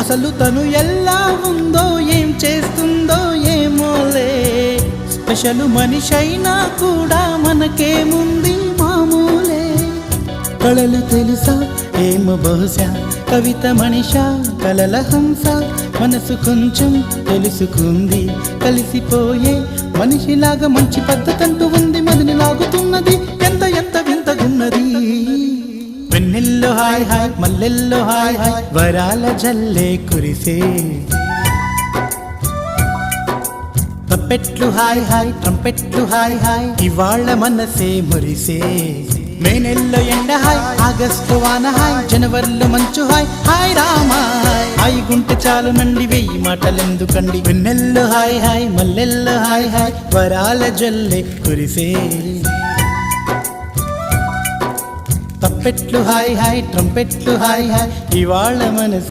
అసలు తను ఎలా ఉందో ఏం చేస్తుందో ఏమోలే, స్పెషల్ మనిషైనా కూడా మనకేముంది మామూలే. కళలు తెలుసా ఏమో బహుశా, కవిత మనిషా కలల హంస, మనసు కొంచెం తెలుసుకుంది కలిసిపోయే మనిషిలాగా, మంచి పద్ధతంటూ ఉంది మదిని లాగుతున్నది, ఎంత ఎంత వింతగున్నది. వెన్నెల్లో హాయ్ హాయ్ మల్లెల్లో హాయ్ హాయ్, వరాల జల్లే కురిసే. తప్పెట్లు హాయ్ హాయ్ ట్రంపెట్లు హాయ్ హాయ్, ఇవాళ మనసే మురిసే. మే నెల్లో ఎండ హాయ్, ఆగస్టు వాన హాయ్, జనవరిలో మంచు హాయ్, హాయ్ రామా హాయ్ గుంటె చాలు నండి వెయ్యి మాటలెందుకండి. వెన్నెల్లో హాయ్ హాయ్ మల్లెల్లో హాయ్ హాయ్, వరాల జల్లే కురిసే. తప్పెట్లు హాయ్ హాయ్ ట్రంపెట్లు హాయ్ హాయ్, ఇవాళ మనసు